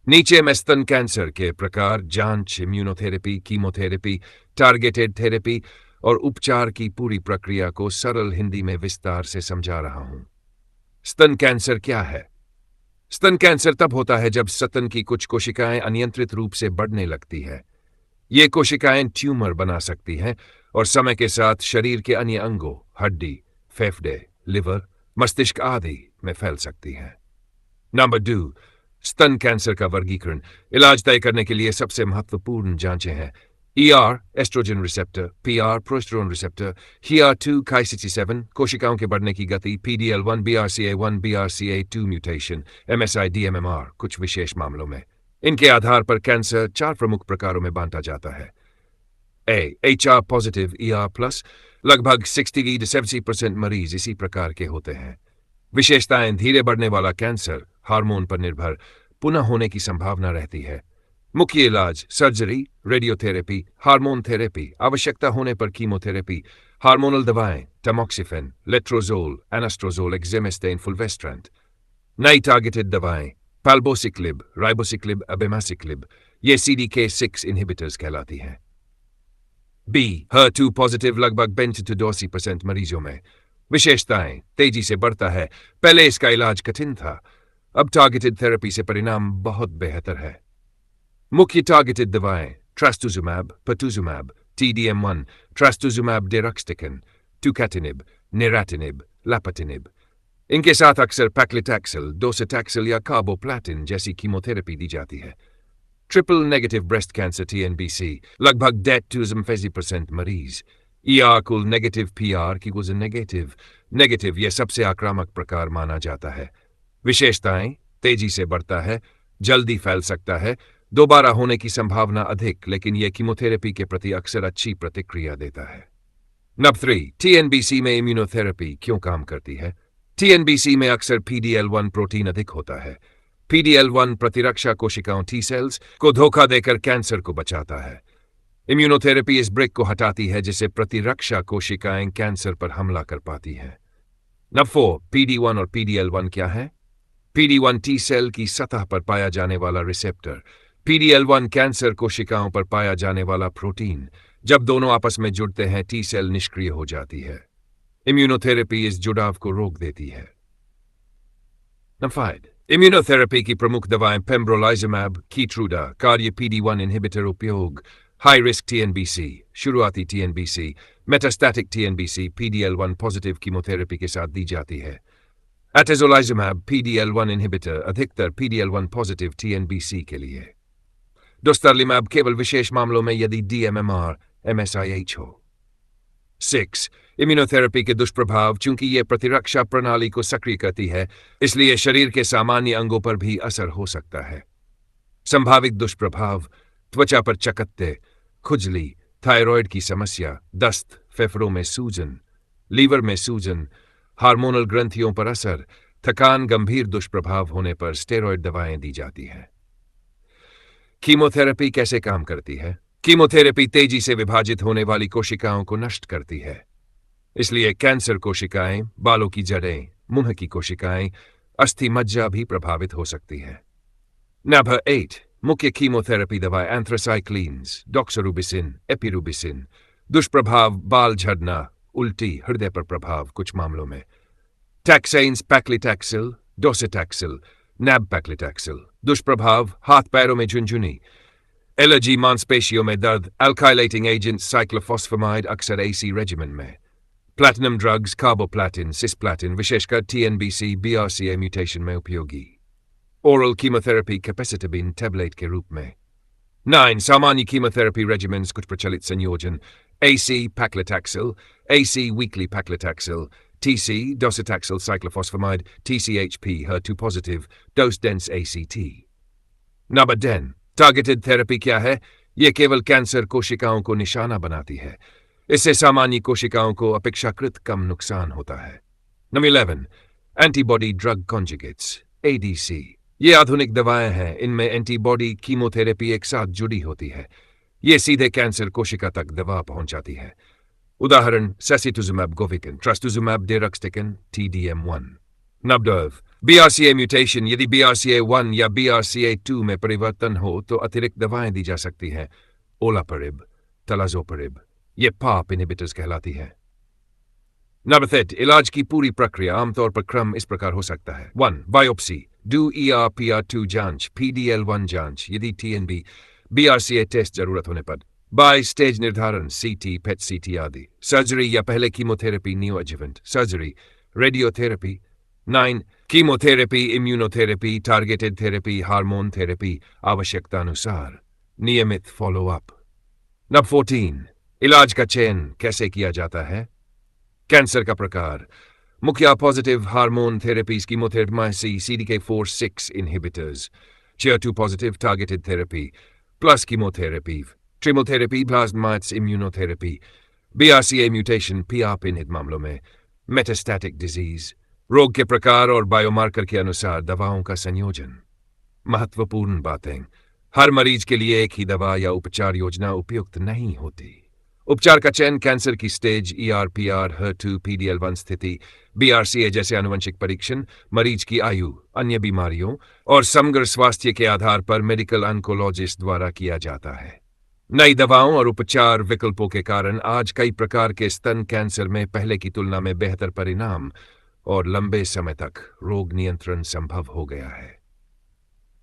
नीचे में स्तन कैंसर के प्रकार, जांच, इम्यूनोथेरेपी, कीमोथेरेपी, टारगेटेड थेरेपी और उपचार की पूरी प्रक्रिया को सरल हिंदी में विस्तार से समझा रहा हूं। स्तन कैंसर क्या है? स्तन कैंसर तब होता है जब स्तन की कुछ कोशिकाएं अनियंत्रित रूप से बढ़ने लगती है। ये कोशिकाएं ट्यूमर बना सकती हैं और समय के साथ शरीर के अन्य अंगों, हड्डी, फेफड़े, लिवर, मस्तिष्क आदि में फैल सकती हैं। नंबर 2, स्तन कैंसर का वर्गीकरण। इलाज तय करने के लिए सबसे महत्वपूर्ण जांचें हैं ER estrogen receptor, PR progesterone receptor, HER2 Ki67 कोशिकाओं के बढ़ने की गति, PDL1 BRCA1 BRCA2 mutation, MSI DMMR कुछ विशेष मामलों में। इनके आधार पर कैंसर 4 प्रमुख प्रकारों में बांटा जाता है। HR पॉजिटिव ER+, लगभग 60 से 70% मरीज इसी प्रकार के होते हैं। विशेषताएं: धीरे बढ़ने वाला कैंसर, हार्मोन पर निर्भर, पुनः होने की संभावना रहती है। मुख्य इलाज: सर्जरी, रेडियोथेरेपी, हार्मोन थेरेपी, आवश्यकता होने पर कीमोथेरेपी, हार्मोनल दवाएं, टमोक्सिफेन, लेट्रोजोल, एनास्ट्रोजोल, एक्जेमेस्टेन, फुलवेस्ट्रेंट। नई टारगेटेड दवाएं: पैल्बोसिक्लिब, राइबोसिक्लिब, अबेमासिक्लिब, ये CDK6 इनहिबिटर्स कहलाती हैं। HER2 पॉजिटिव लगभग 20% मरीजों में। विशेषताएं: तेजी से बढ़ता है, पहले इसका इलाज कठिन था, अब टारगेटेड थेरेपी से परिणाम बहुत बेहतर है। मुख्य टारगेटेड दवाएं: ट्रस्टुजुमैब, पर्टुजुमैब, TDM1, ट्रस्टुजुमैब डेरक्सटिकन, टुकैटिनिब, नेराटिनिब, लापाटिनिब। इनके साथ अक्सर पैक्लिटैक्सिल, डोसाटैक्सिल या कार्बोप्लाटिन जैसी कीमोथेरेपी दी जाती है। Triple negative breast cancer TNBC, लगभग 10% मरीज। ER कुल नेगेटिव, PR की वजह नेगेटिव यह सबसे आक्रामक प्रकार माना जाता है। विशेषताएं: तेजी से बढ़ता है, जल्दी फैल सकता है, दोबारा होने की संभावना अधिक, लेकिन यह कीमोथेरेपी के प्रति अक्सर अच्छी प्रतिक्रिया देता है। नंबर 3, TNBC में इम्यूनोथेरेपी क्यों काम करती है? TNBC में अक्सर PDL1 प्रोटीन अधिक होता है। PDL1 प्रतिरक्षा कोशिकाओं T सेल्स को धोखा देकर कैंसर को बचाता है। इम्यूनोथेरेपी इस ब्रेक को हटाती है जिससे प्रतिरक्षा कोशिकाएं कैंसर पर हमला कर पाती हैं। नंबर 4, PD1 और PDL1 क्या है? PD1 T सेल की सतह पर पाया जाने वाला रिसेप्टर, PDL1 कैंसर कोशिकाओं पर पाया जाने वाला प्रोटीन। जब दोनों आपस में जुड़ते हैं, T सेल निष्क्रिय हो जाती है। इम्यूनोथेरेपी इस जुड़ाव को रोक देती है। नंबर 5, इम्यूनोथेरेपी की प्रमुख दवाएं पेम्ब्रोलाइजमैब, कीट्रूडा, कार्य PD1 इनहिबिटर उपयोग, हाई रिस्क TNBC, शुरुआती TNBC, metastatic TNBC, PDL1 positive chemotherapy के साथ दी जाती है। एटेजोलाइजमैब, PDL1 इनहिबिटर, अधिकतर PDL1 पॉजिटिव TNBC के लिए। डोस्टरलिमैब केवल विशेष मामलों में यदि DMMR, MSIH हो। 6, इम्यूनोथेरेपी के दुष्प्रभाव। चूंकि यह प्रतिरक्षा प्रणाली को सक्रिय करती है, इसलिए शरीर के सामान्य अंगों पर भी असर हो सकता है। संभावित दुष्प्रभाव: त्वचा पर चकत्ते, खुजली, थायराइड की समस्या, दस्त, फेफड़ों में सूजन, लीवर में सूजन, हार्मोनल ग्रंथियों पर असर, थकान। गंभीर दुष्प्रभाव होने पर स्टेरॉयड दवाएं दी जाती हैं। कीमोथेरेपी कैसे काम करती है? कीमोथेरेपी तेजी से विभाजित होने वाली कोशिकाओं को नष्ट करती है। इसलिए कैंसर कोशिकाएं, बालों की जड़ें, मुंह की कोशिकाएं, अस्थि मज्जा भी प्रभावित हो सकती है। नंबर 8, मुख्य कीमोथेरेपी दवाएं एंथ्रासाइक्लिन्स, डॉक्सोरुबिसिन, एपिरुबिसिन। दुष्प्रभाव: बाल झड़ना, उल्टी, हृदय पर प्रभाव कुछ मामलों में। टैक्सेन्स, पैक्लिटैक्सिल, डोसाटैक्सिल, नैब-पैक्लिटैक्सिल। दुष्प्रभाव: हाथ पैरों में झुनझुनी, एलर्जी, मांसपेशियों में दर्द। अल्काइलेटिंग एजेंट साइक्लोफॉस्फेमाइड अक्सर AC रेजिमेन में। प्लैटिनम ड्रग्स, कार्बोप्लाटिन, सिस्प्लाटिन, विशेषकर TNBC, BRCA म्यूटेशन में उपयोगी। ओरल कीमोथेरेपी कैपेसिटाबिन टैबलेट के रूप में। 9, सामान्य कीमोथेरेपी रेजिमेंस कुछ प्रचलित संयोजन: AC paclitaxel, AC weekly paclitaxel, TC docetaxel cyclophosphamide, TCHP HER2 positive, dose dense ACT। Number 10, targeted therapy क्या है? यह केवल कैंसर कोशिकाओं को निशाना बनाती है। इससे सामान्य कोशिकाओं को अपेक्षाकृत कम नुकसान होता है। Number 11, antibody drug conjugates, ADC। ये आधुनिक दवाएं हैं, इनमें एंटीबॉडी कीमोथेरेपी एक साथ जुड़ी होती है। ये सीधे कैंसर कोशिका तक दवा पहुंचाती है। उदाहरण: सेसिटुजुमैब गोविकन, ट्रस्टुजुमैब डेरक्सटिकन, TDM1। नबडर्व BRCA mutation. यदि BRCA1 या BRCA2 में परिवर्तन हो तो अतिरिक्त दवाएं दी जा सकती हैं। ओलापरिब, तलाजोपरिब, ये पाप इनहिबिटर्स कहलाती है। नंबर 3, इलाज की पूरी प्रक्रिया आमतौर पर क्रम इस प्रकार हो सकता है। 1. बायोप्सी, डू ERPR2 जांच, PDL1 जांच, यदि TNB BRCA टेस्ट जरूरत होने पर। बाय स्टेज निर्धारण, CT, PET CT आदि। सर्जरी या पहले chemotherapy, neoadjuvant surgery, radiotherapy. 9. Chemotherapy, immunotherapy, targeted therapy, hormone therapy, आवश्यकतानुसार। नियमित फॉलोअप। नंबर 14, इलाज का चयन कैसे किया जाता है। कैंसर का प्रकार, मुख्य positive hormone therapies, chemotherapy, CDK4/6 inhibitors. HER2 positive targeted therapy plus chemotherapy, ट्रिमोथेरेपी, प्लाज्माइट्स, immunotherapy. BRCA mutation, PARP inhibit मामलों में मेटास्टैटिक डिजीज, रोग के प्रकार और बायोमार्कर के अनुसार दवाओं का संयोजन। महत्वपूर्ण बातें, हर मरीज के लिए एक ही दवा या उपचार योजना उपयुक्त नहीं होती। उपचार का चयन कैंसर की स्टेज, ERPR, HER2, PDL1 स्थिति, BRCA जैसे आनुवंशिक परीक्षण, मरीज की आयु, अन्य बीमारियों और समग्र स्वास्थ्य के आधार पर मेडिकल ऑन्कोलॉजिस्ट द्वारा किया जाता है। नई दवाओं और उपचार विकल्पों के कारण आज कई प्रकार के स्तन कैंसर में पहले की तुलना में बेहतर परिणाम और लंबे समय तक रोग नियंत्रण संभव हो गया है।